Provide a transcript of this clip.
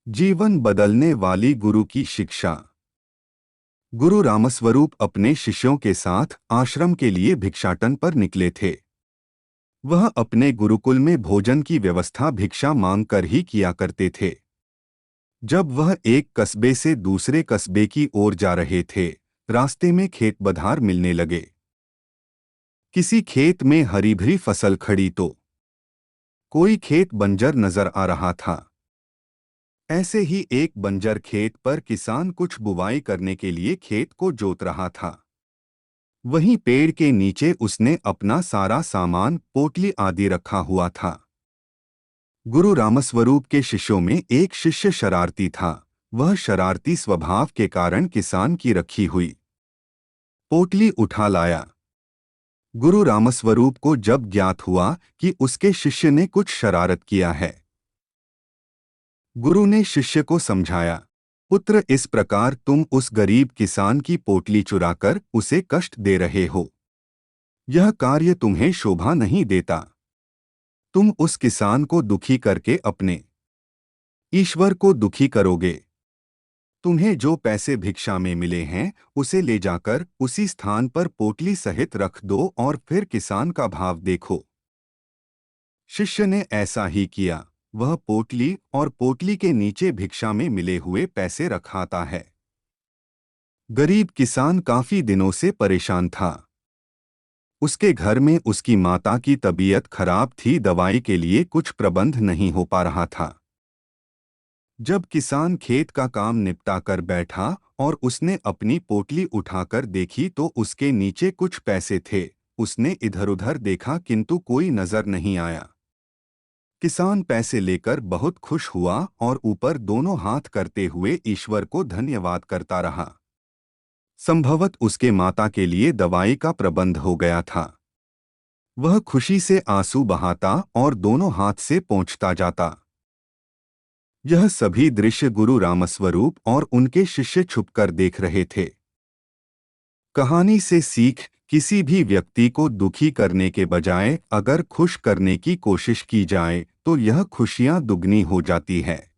जीवन बदलने वाली गुरु की शिक्षा। गुरु रामस्वरूप अपने शिष्यों के साथ आश्रम के लिए भिक्षाटन पर निकले थे। वह अपने गुरुकुल में भोजन की व्यवस्था भिक्षा मांगकर ही किया करते थे। जब वह एक कस्बे से दूसरे कस्बे की ओर जा रहे थे, रास्ते में खेत बधार मिलने लगे। किसी खेत में हरी भरी फसल खड़ी तो कोई खेत बंजर नजर आ रहा था। ऐसे ही एक बंजर खेत पर किसान कुछ बुवाई करने के लिए खेत को जोत रहा था। वहीं पेड़ के नीचे उसने अपना सारा सामान पोटली आदि रखा हुआ था। गुरु रामस्वरूप के शिष्यों में एक शिष्य शरारती था। वह शरारती स्वभाव के कारण किसान की रखी हुई पोटली उठा लाया। गुरु रामस्वरूप को जब ज्ञात हुआ कि उसके शिष्य ने कुछ शरारत किया है, गुरु ने शिष्य को समझाया, पुत्र, इस प्रकार तुम उस गरीब किसान की पोटली चुराकर उसे कष्ट दे रहे हो। यह कार्य तुम्हें शोभा नहीं देता। तुम उस किसान को दुखी करके अपने ईश्वर को दुखी करोगे। तुम्हें जो पैसे भिक्षा में मिले हैं, उसे ले जाकर उसी स्थान पर पोटली सहित रख दो और फिर किसान का भाव देखो। शिष्य ने ऐसा ही किया। वह पोटली और पोटली के नीचे भिक्षा में मिले हुए पैसे रखाता है। गरीब किसान काफी दिनों से परेशान था। उसके घर में उसकी माता की तबीयत खराब थी, दवाई के लिए कुछ प्रबंध नहीं हो पा रहा था। जब किसान खेत का काम निपटा कर बैठा और उसने अपनी पोटली उठाकर देखी तो उसके नीचे कुछ पैसे थे। उसने इधर-उधर देखा किंतु कोई नजर नहीं आया। किसान पैसे लेकर बहुत खुश हुआ और ऊपर दोनों हाथ करते हुए ईश्वर को धन्यवाद करता रहा। संभवत उसके माता के लिए दवाई का प्रबंध हो गया था। वह खुशी से आंसू बहाता और दोनों हाथ से पोंछता जाता। यह सभी दृश्य गुरु रामस्वरूप और उनके शिष्य छुपकर देख रहे थे। कहानी से सीख, किसी भी व्यक्ति को दुखी करने के बजाय अगर खुश करने की कोशिश की जाए तो यह खुशियां दुगनी हो जाती है।